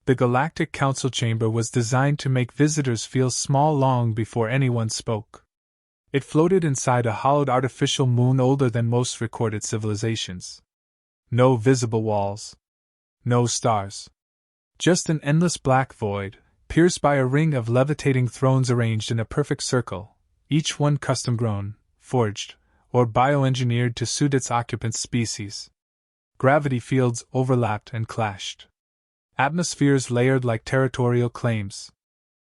The Galactic Council chamber was designed to make visitors feel small long before anyone spoke. It floated inside a hollowed artificial moon older than most recorded civilizations. No visible walls. No stars. Just an endless black void, pierced by a ring of levitating thrones arranged in a perfect circle, each one custom-grown, forged, or bioengineered to suit its occupant's species. Gravity fields overlapped and clashed. Atmospheres layered like territorial claims.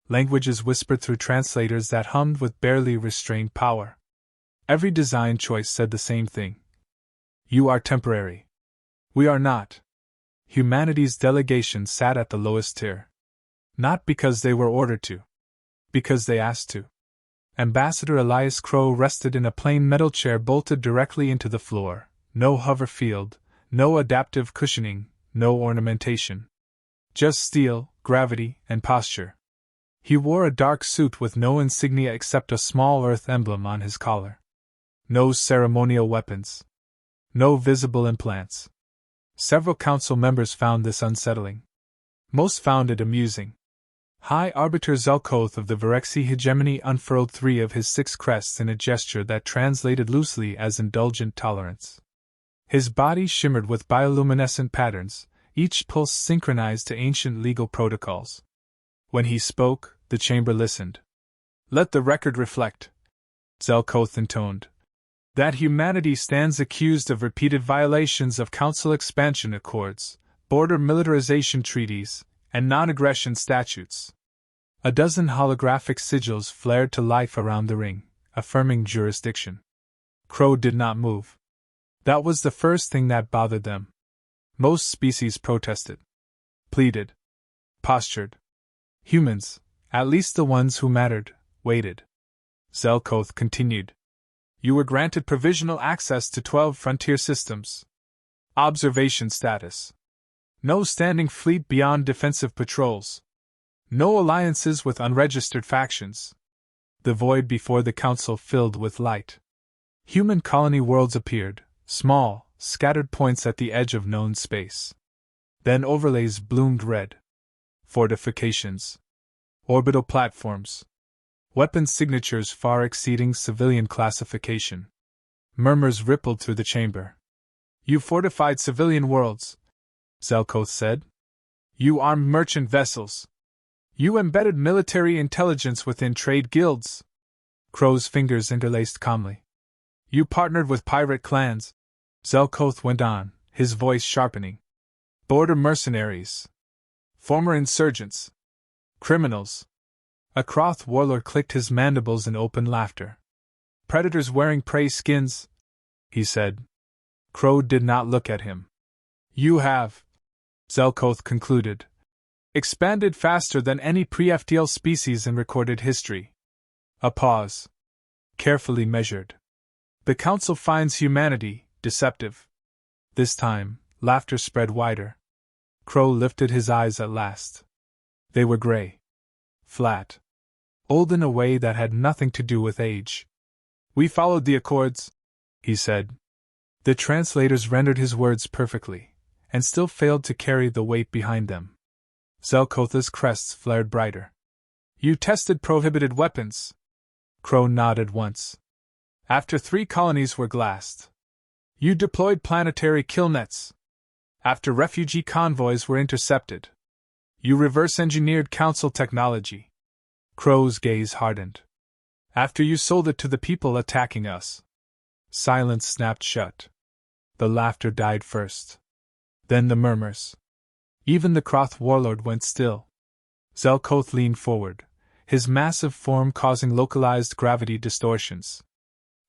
Languages whispered through translators that hummed with barely restrained power. Every design choice said the same thing. You are temporary. We are not. Humanity's delegation sat at the lowest tier. Not because they were ordered to. Because they asked to. Ambassador Elias Crow rested in a plain metal chair bolted directly into the floor. No hover field, no adaptive cushioning, no ornamentation. Just steel, gravity, and posture. He wore a dark suit with no insignia except a small Earth emblem on his collar. No ceremonial weapons. No visible implants. Several council members found this unsettling. Most found it amusing. High Arbiter Zelkoth of the Virexi hegemony unfurled 3 of his 6 crests in a gesture that translated loosely as indulgent tolerance. His body shimmered with bioluminescent patterns, each pulse synchronized to ancient legal protocols. When he spoke, the chamber listened. Let the record reflect, Zelkoth intoned, that humanity stands accused of repeated violations of Council expansion accords, border militarization treaties, and non-aggression statutes. A dozen holographic sigils flared to life around the ring, affirming jurisdiction. Crow did not move. That was the first thing that bothered them. Most species protested. Pleaded. Postured. Humans, at least the ones who mattered, waited. Zelkoth continued. You were granted provisional access to 12 frontier systems. Observation status. No standing fleet beyond defensive patrols. No alliances with unregistered factions. The void before the council filled with light. Human colony worlds appeared, small, scattered points at the edge of known space. Then overlays bloomed red. Fortifications. Orbital platforms. Weapon signatures far exceeding civilian classification. Murmurs rippled through the chamber. You fortified civilian worlds, Zelkoth said. You armed merchant vessels. You embedded military intelligence within trade guilds. Crow's fingers interlaced calmly. You partnered with pirate clans, Zelkoth went on, his voice sharpening. Border mercenaries. Former insurgents. Criminals. A Kroth warlord clicked his mandibles in open laughter. Predators wearing prey skins, he said. Crow did not look at him. You have, Zelkoth concluded, expanded faster than any pre-FTL species in recorded history. A pause. Carefully measured. The Council finds humanity deceptive. This time, laughter spread wider. Crow lifted his eyes at last. They were gray. Flat. Old in a way that had nothing to do with age. We followed the accords, he said. The translators rendered his words perfectly, and still failed to carry the weight behind them. Zelkoth's crests flared brighter. You tested prohibited weapons. Crow nodded once. After 3 colonies were glassed. You deployed planetary kill nets. After refugee convoys were intercepted. You reverse-engineered Council technology. Crow's gaze hardened. After you sold it to the people attacking us. Silence snapped shut. The laughter died first. Then the murmurs. Even the Kroth warlord went still. Zelkoth leaned forward, his massive form causing localized gravity distortions.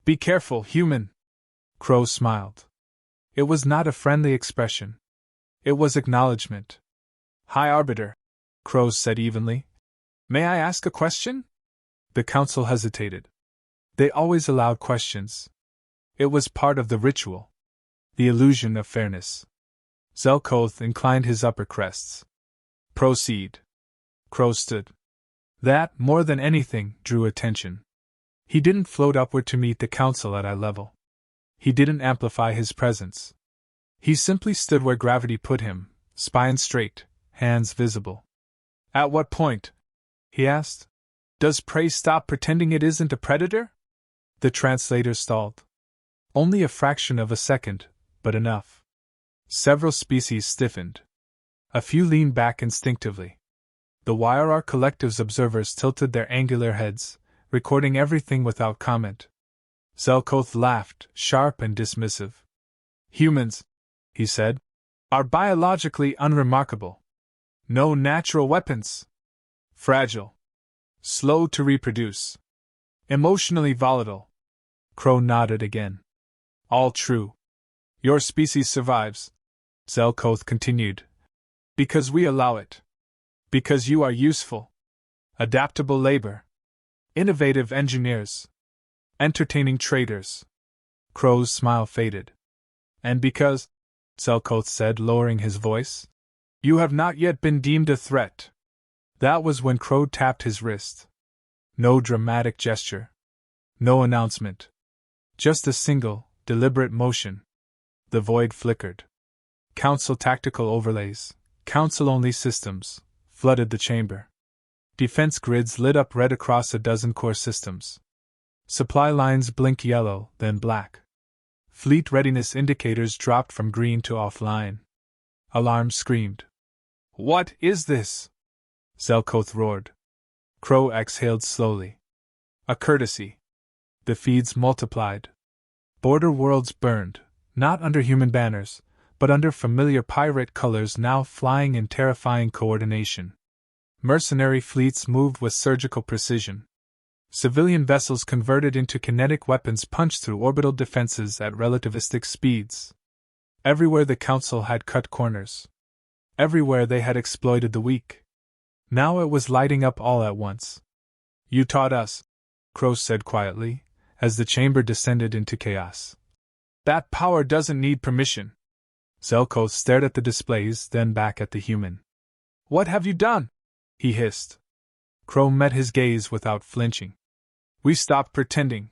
Be careful, human! Crow smiled. It was not a friendly expression. It was acknowledgement. High Arbiter, Crow said evenly. May I ask a question? The Council hesitated. They always allowed questions. It was part of the ritual. The illusion of fairness. Zelkoth inclined his upper crests. Proceed. Crow stood. That, more than anything, drew attention. He didn't float upward to meet the Council at eye level. He didn't amplify his presence. He simply stood where gravity put him, spine straight, hands visible. At what point, he asked, does prey stop pretending it isn't a predator? The translator stalled. Only a fraction of a second, but enough. Several species stiffened. A few leaned back instinctively. The YRR Collective's observers tilted their angular heads, recording everything without comment. Zelkoth laughed, sharp and dismissive. Humans, he said, are biologically unremarkable. No natural weapons. Fragile. Slow to reproduce. Emotionally volatile. Crow nodded again. All true. Your species survives, Zelkoth continued, because we allow it. Because you are useful. Adaptable labor. Innovative engineers. Entertaining traders. Crow's smile faded. And because, Zelkoth said, lowering his voice, you have not yet been deemed a threat. That was when Crow tapped his wrist. No dramatic gesture. No announcement. Just a single, deliberate motion. The void flickered. Council tactical overlays, Council-only systems, flooded the chamber. Defense grids lit up red across a dozen core systems. Supply lines blinked yellow, then black. Fleet readiness indicators dropped from green to offline. Alarms screamed. What is this? Zelkoth roared. Crow exhaled slowly. A courtesy. The feeds multiplied. Border worlds burned, not under human banners, but under familiar pirate colors now flying in terrifying coordination. Mercenary fleets moved with surgical precision. Civilian vessels converted into kinetic weapons punched through orbital defenses at relativistic speeds. Everywhere the Council had cut corners. Everywhere they had exploited the weak. Now it was lighting up all at once. You taught us, Crow said quietly, as the chamber descended into chaos. That power doesn't need permission. Zelkoth stared at the displays, then back at the human. What have you done? He hissed. Crow met his gaze without flinching. We stopped pretending.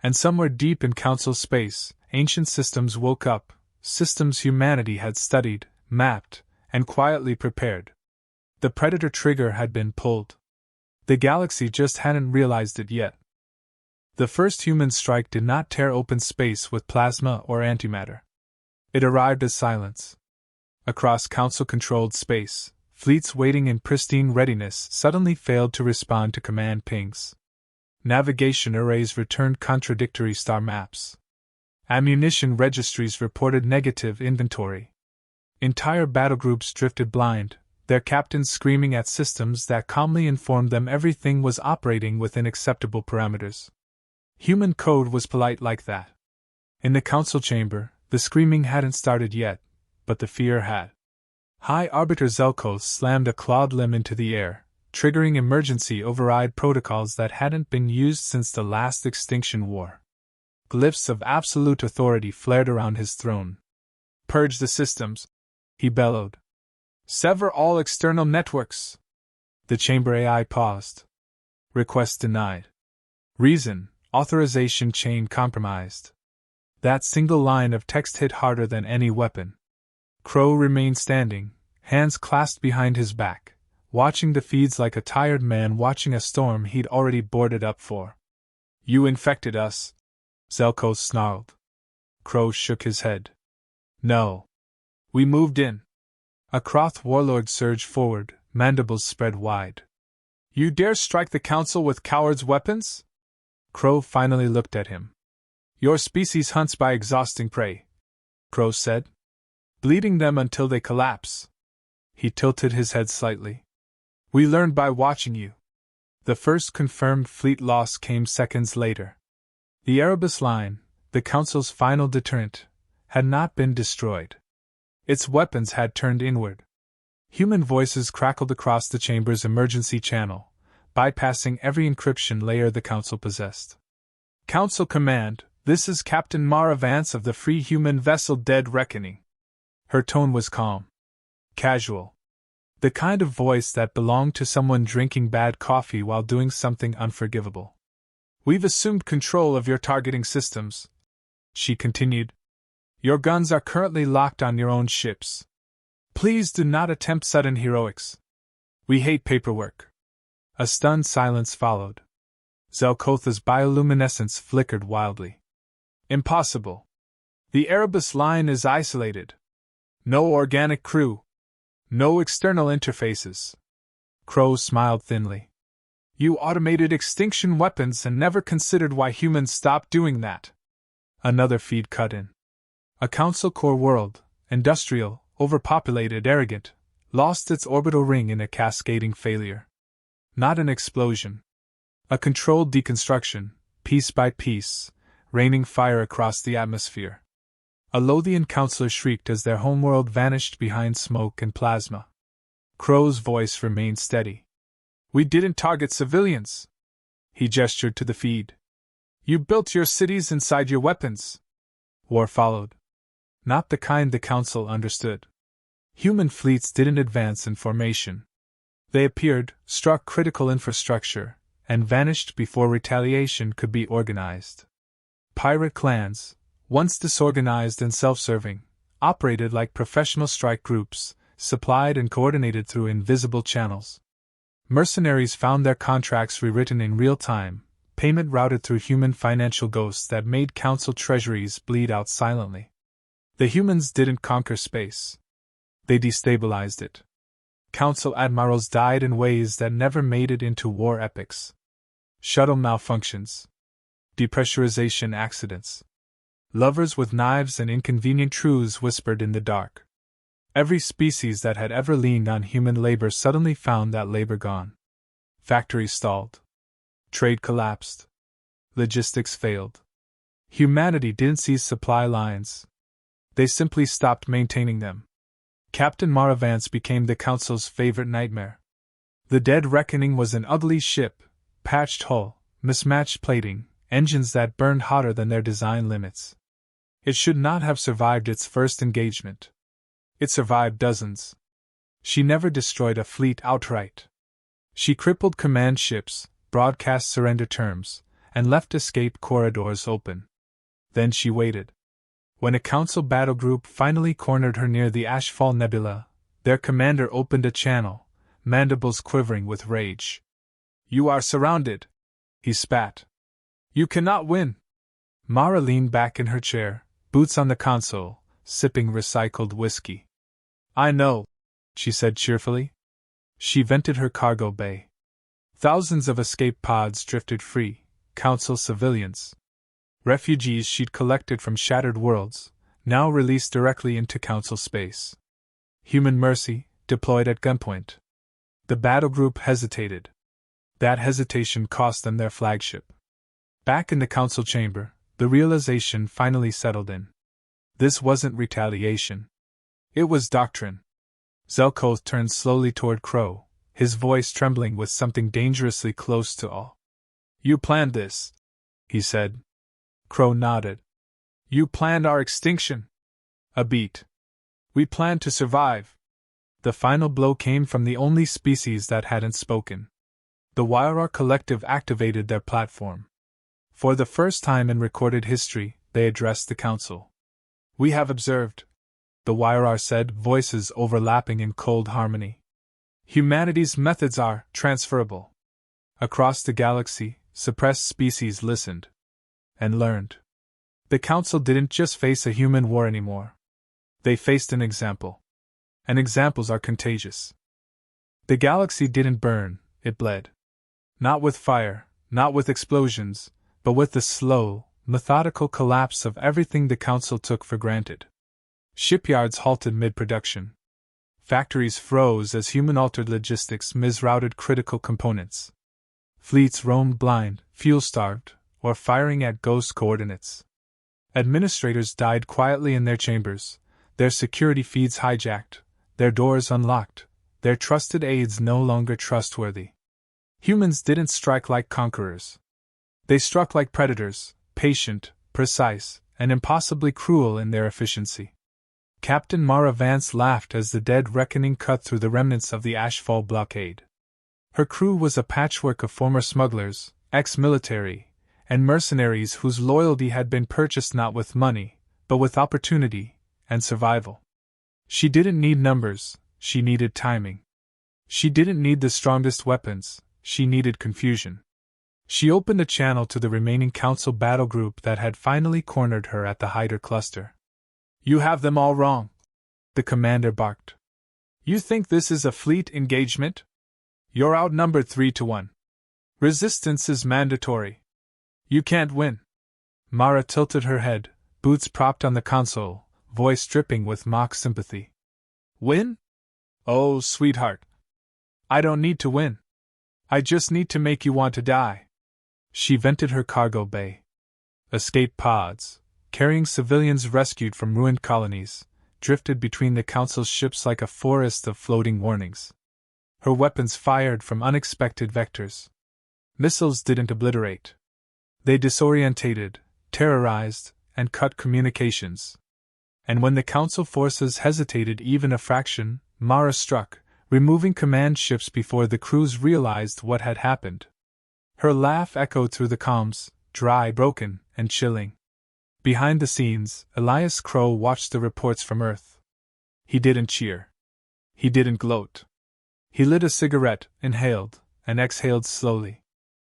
And somewhere deep in Council space, ancient systems woke up, systems humanity had studied, mapped, and quietly prepared. The Predator trigger had been pulled. The galaxy just hadn't realized it yet. The first human strike did not tear open space with plasma or antimatter. It arrived as silence. Across Council-controlled space, fleets waiting in pristine readiness suddenly failed to respond to command pings. Navigation arrays returned contradictory star maps. Ammunition registries reported negative inventory. Entire battlegroups drifted blind, their captains screaming at systems that calmly informed them everything was operating within acceptable parameters. Human code was polite like that. In the Council chamber, the screaming hadn't started yet, but the fear had. High Arbiter Zelkoth slammed a clawed limb into the air, triggering emergency override protocols that hadn't been used since the last Extinction War. Glyphs of absolute authority flared around his throne. Purge the systems, he bellowed. Sever all external networks. The chamber AI paused. Request denied. Reason, authorization chain compromised. That single line of text hit harder than any weapon. Crow remained standing, hands clasped behind his back, watching the feeds like a tired man watching a storm he'd already boarded up for. You infected us, Zelkoth snarled. Crow shook his head. No. We moved in. A Kroth warlord surged forward, mandibles spread wide. You dare strike the Council with cowards' weapons? Crow finally looked at him. Your species hunts by exhausting prey, Crow said. Bleeding them until they collapse. He tilted his head slightly. We learned by watching you. The first confirmed fleet loss came seconds later. The Erebus line, the Council's final deterrent, had not been destroyed. Its weapons had turned inward. Human voices crackled across the chamber's emergency channel, bypassing every encryption layer the Council possessed. Council Command, this is Captain Mara Vance of the Free Human Vessel Dead Reckoning. Her tone was calm. Casual. The kind of voice that belonged to someone drinking bad coffee while doing something unforgivable. We've assumed control of your targeting systems, she continued. Your guns are currently locked on your own ships. Please do not attempt sudden heroics. We hate paperwork. A stunned silence followed. Zelkotha's bioluminescence flickered wildly. Impossible. The Erebus line is isolated. No organic crew. No external interfaces. Crow smiled thinly. You automated extinction weapons and never considered why humans stopped doing that. Another feed cut in. A council core world, industrial, overpopulated, arrogant, lost its orbital ring in a cascading failure. Not an explosion. A controlled deconstruction, piece by piece, raining fire across the atmosphere. A Lothian councillor shrieked as their homeworld vanished behind smoke and plasma. Crow's voice remained steady. We didn't target civilians. He gestured to the feed. You built your cities inside your weapons. War followed. Not the kind the council understood. Human fleets didn't advance in formation. They appeared, struck critical infrastructure, and vanished before retaliation could be organized. Pirate clans, once disorganized and self-serving, operated like professional strike groups, supplied and coordinated through invisible channels. Mercenaries found their contracts rewritten in real time, payment routed through human financial ghosts that made council treasuries bleed out silently. The humans didn't conquer space. They destabilized it. Council admirals died in ways that never made it into war epics. Shuttle malfunctions. Depressurization accidents. Lovers with knives and inconvenient truths whispered in the dark. Every species that had ever leaned on human labor suddenly found that labor gone. Factories stalled. Trade collapsed. Logistics failed. Humanity didn't seize supply lines. They simply stopped maintaining them. Captain Maravance became the Council's favorite nightmare. The Dead Reckoning was an ugly ship, patched hull, mismatched plating, engines that burned hotter than their design limits. It should not have survived its first engagement. It survived dozens. She never destroyed a fleet outright. She crippled command ships, broadcast surrender terms, and left escape corridors open. Then she waited. When a council battlegroup finally cornered her near the Ashfall Nebula, their commander opened a channel, mandibles quivering with rage. You are surrounded, he spat. You cannot win. Mara leaned back in her chair, boots on the console, sipping recycled whiskey. I know, she said cheerfully. She vented her cargo bay. Thousands of escape pods drifted free, council civilians. Refugees she'd collected from shattered worlds, now released directly into council space. Human mercy, deployed at gunpoint. The battlegroup hesitated. That hesitation cost them their flagship. Back in the council chamber, the realization finally settled in. This wasn't retaliation. It was doctrine. Zelkoth turned slowly toward Crow, his voice trembling with something dangerously close to awe. You planned this, he said. Crow nodded. You planned our extinction. A beat. We planned to survive. The final blow came from the only species that hadn't spoken. The YRR Collective activated their platform. For the first time in recorded history, they addressed the council. We have observed, the YRR said, voices overlapping in cold harmony. Humanity's methods are transferable. Across the galaxy, suppressed species listened. And learned. The council didn't just face a human war anymore. They faced an example. And examples are contagious. The galaxy didn't burn, it bled. Not with fire, not with explosions, but with the slow, methodical collapse of everything the council took for granted. Shipyards halted mid-production. Factories froze as human-altered logistics misrouted critical components. Fleets roamed blind, fuel-starved, or firing at ghost coordinates. Administrators died quietly in their chambers, their security feeds hijacked, their doors unlocked, their trusted aides no longer trustworthy. Humans didn't strike like conquerors. They struck like predators, patient, precise, and impossibly cruel in their efficiency. Captain Mara Vance laughed as the Dead Reckoning cut through the remnants of the Ashfall blockade. Her crew was a patchwork of former smugglers, ex-military, and mercenaries whose loyalty had been purchased not with money, but with opportunity and survival. She didn't need numbers, she needed timing. She didn't need the strongest weapons, she needed confusion. She opened a channel to the remaining council battle group that had finally cornered her at the Hyder cluster. You have them all wrong, the commander barked. You think this is a fleet engagement? You're outnumbered 3-1. Resistance is mandatory. You can't win. Mara tilted her head, boots propped on the console, voice dripping with mock sympathy. Win? Oh, sweetheart. I don't need to win. I just need to make you want to die. She vented her cargo bay. Escape pods, carrying civilians rescued from ruined colonies, drifted between the council's ships like a forest of floating warnings. Her weapons fired from unexpected vectors. Missiles didn't obliterate. They disorientated, terrorized, and cut communications. And when the council forces hesitated even a fraction, Mara struck, removing command ships before the crews realized what had happened. Her laugh echoed through the comms, dry, broken, and chilling. Behind the scenes, Elias Crow watched the reports from Earth. He didn't cheer. He didn't gloat. He lit a cigarette, inhaled, and exhaled slowly.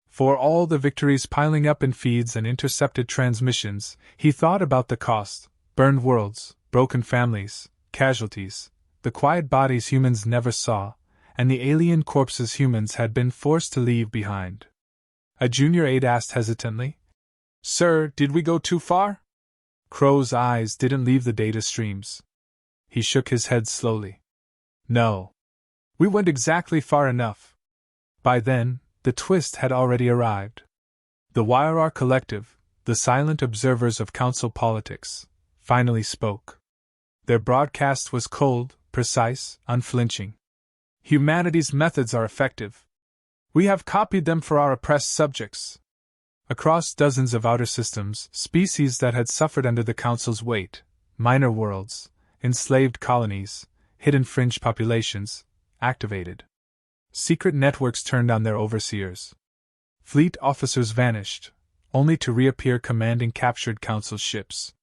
For all the victories piling up in feeds and intercepted transmissions, he thought about the cost: burned worlds, broken families, casualties, the quiet bodies humans never saw, and the alien corpses humans had been forced to leave behind. A junior aide asked hesitantly, Sir, did we go too far? Crow's eyes didn't leave the data streams. He shook his head slowly. No. We went exactly far enough. By then, the twist had already arrived. The YRR Collective, the silent observers of council politics, finally spoke. Their broadcast was cold, precise, unflinching. Humanity's methods are effective. We have copied them for our oppressed subjects. Across dozens of outer systems, species that had suffered under the Council's weight, minor worlds, enslaved colonies, hidden fringe populations, activated. Secret networks turned on their overseers. Fleet officers vanished, only to reappear commanding captured Council ships.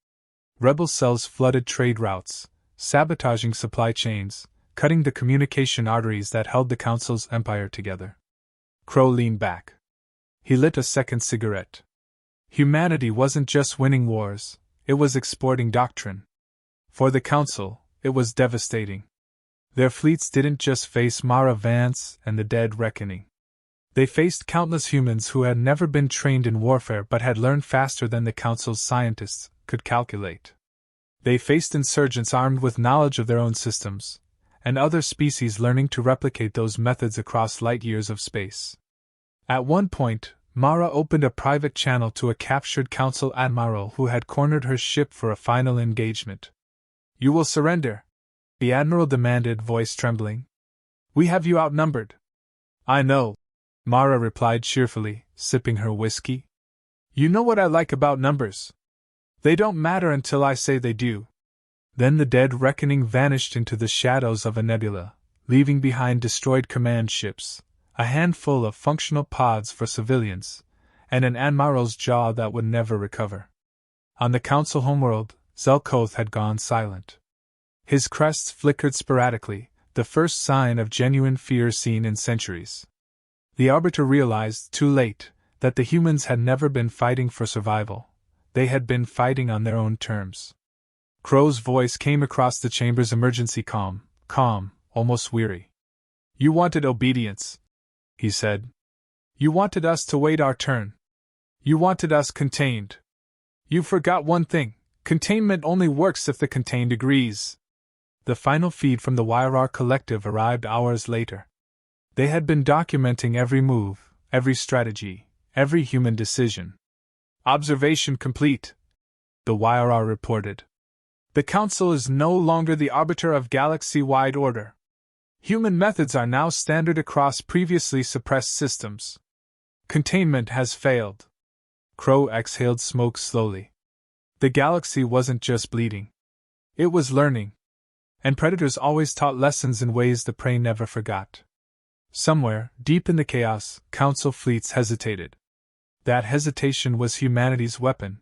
Rebel cells flooded trade routes, sabotaging supply chains, cutting the communication arteries that held the Council's empire together. Crow leaned back. He lit a second cigarette. Humanity wasn't just winning wars, it was exporting doctrine. For the Council, it was devastating. Their fleets didn't just face Mara Vance and the Dead Reckoning. They faced countless humans who had never been trained in warfare but had learned faster than the Council's scientists could calculate. They faced insurgents armed with knowledge of their own systems, and other species learning to replicate those methods across light years of space. At one point, Mara opened a private channel to a captured Council admiral who had cornered her ship for a final engagement. You will surrender? The admiral demanded, voice trembling. We have you outnumbered. I know, Mara replied cheerfully, sipping her whiskey. You know what I like about numbers. They don't matter until I say they do. Then the Dead Reckoning vanished into the shadows of a nebula, leaving behind destroyed command ships, a handful of functional pods for civilians, and an admiral's jaw that would never recover. On the Council homeworld, Zelkoth had gone silent. His crest flickered sporadically, the first sign of genuine fear seen in centuries. The Arbiter realized, too late, that the humans had never been fighting for survival. They had been fighting on their own terms. Crow's voice came across the chamber's emergency calm, almost weary. You wanted obedience, he said. You wanted us to wait our turn. You wanted us contained. You forgot one thing: containment only works if the contained agrees. The final feed from the YRR Collective arrived hours later. They had been documenting every move, every strategy, every human decision. Observation complete, the YRR reported. The Council is no longer the arbiter of galaxy-wide order. Human methods are now standard across previously suppressed systems. Containment has failed. Crow exhaled smoke slowly. The galaxy wasn't just bleeding. It was learning. And predators always taught lessons in ways the prey never forgot. Somewhere, deep in the chaos, Council fleets hesitated. That hesitation was humanity's weapon.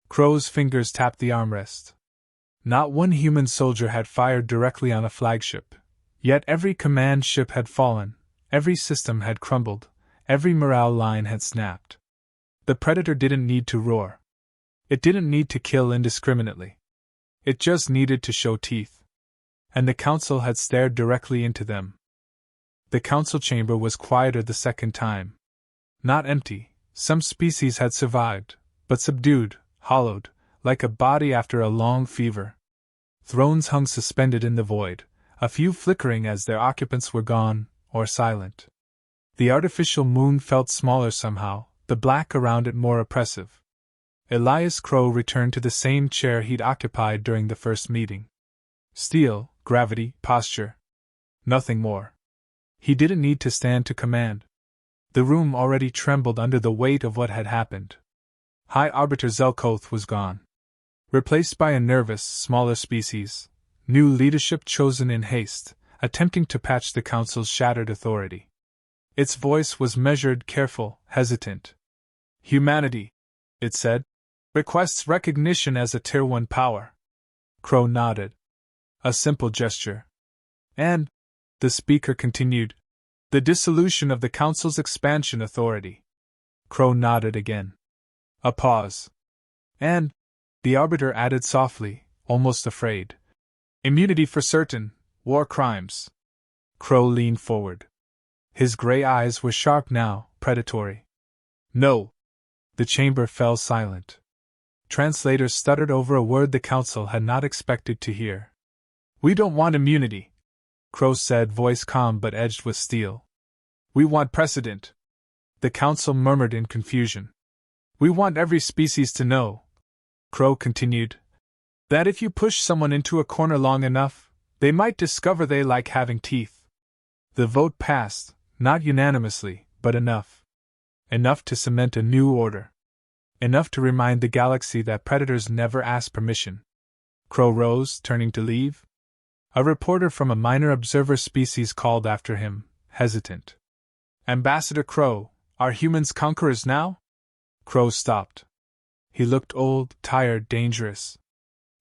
Crow's fingers tapped the armrest. Not one human soldier had fired directly on a flagship, yet every command ship had fallen, every system had crumbled, every morale line had snapped. The Predator didn't need to roar. It didn't need to kill indiscriminately. It just needed to show teeth. And the Council had stared directly into them. The Council chamber was quieter the second time. Not empty, some species had survived, but subdued, hollowed, like a body after a long fever. Thrones hung suspended in the void, a few flickering as their occupants were gone, or silent. The artificial moon felt smaller somehow, the black around it more oppressive. Elias Crow returned to the same chair he'd occupied during the first meeting. Steel, gravity, posture. Nothing more. He didn't need to stand to command. The room already trembled under the weight of what had happened. High Arbiter Zelkoth was gone. Replaced by a nervous, smaller species, new leadership chosen in haste, attempting to patch the Council's shattered authority. Its voice was measured, careful, hesitant. Humanity, it said, requests recognition as a Tier 1 power. Crow nodded. A simple gesture. And, the speaker continued, the dissolution of the Council's expansion authority. Crow nodded again. A pause. And, the Arbiter added softly, almost afraid, immunity for certain war crimes. Crow leaned forward. His gray eyes were sharp now, predatory. No. The chamber fell silent. Translators stuttered over a word the Council had not expected to hear. We don't want immunity, Crow said, voice calm but edged with steel. We want precedent. The Council murmured in confusion. We want every species to know, Crow continued, that if you push someone into a corner long enough, they might discover they like having teeth. The vote passed, not unanimously, but enough. Enough to cement a new order. Enough to remind the galaxy that predators never ask permission. Crow rose, turning to leave. A reporter from a minor observer species called after him, hesitant. Ambassador Crow, are humans conquerors now? Crow stopped. He looked old, tired, dangerous.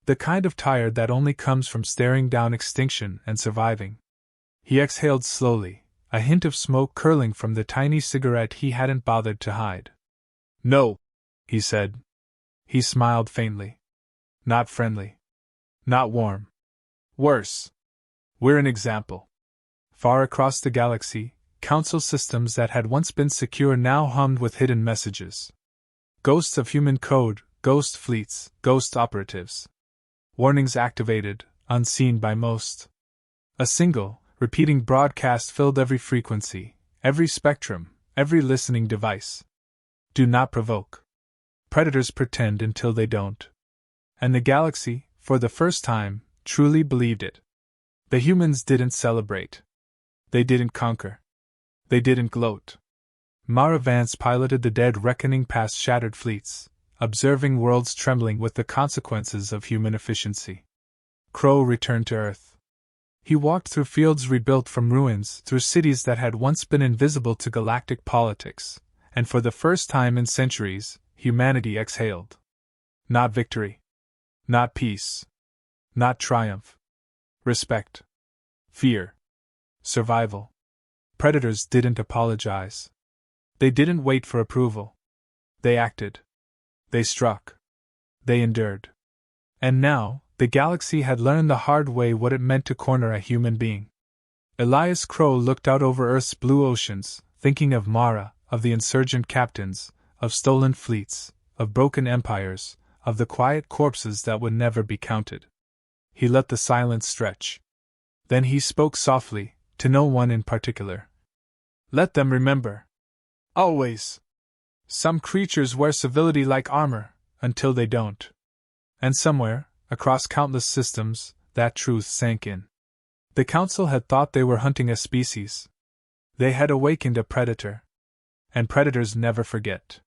The kind of tired that only comes from staring down extinction and surviving. He exhaled slowly, a hint of smoke curling from the tiny cigarette he hadn't bothered to hide. No, he said. He smiled faintly. Not friendly. Not warm. Worse. We're an example. Far across the galaxy, Council systems that had once been secure now hummed with hidden messages. Ghosts of human code, ghost fleets, ghost operatives. Warnings activated, unseen by most. A single, repeating broadcast filled every frequency, every spectrum, every listening device. Do not provoke. Predators pretend until they don't. And the galaxy, for the first time, truly believed it. The humans didn't celebrate. They didn't conquer. They didn't gloat. Mara Vance piloted the dead reckoning past shattered fleets, observing worlds trembling with the consequences of human efficiency. Crow returned to Earth. He walked through fields rebuilt from ruins, through cities that had once been invisible to galactic politics, and for the first time in centuries, humanity exhaled. Not victory. Not peace. Not triumph. Respect. Fear. Survival. Predators didn't apologize. They didn't wait for approval. They acted. They struck. They endured. And now, the galaxy had learned the hard way what it meant to corner a human being. Elias Crow looked out over Earth's blue oceans, thinking of Mara, of the insurgent captains, of stolen fleets, of broken empires, of the quiet corpses that would never be counted. He let the silence stretch. Then he spoke softly, to no one in particular. Let them remember. Always. Some creatures wear civility like armor, until they don't. And somewhere, across countless systems, that truth sank in. The Council had thought they were hunting a species. They had awakened a predator. And predators never forget.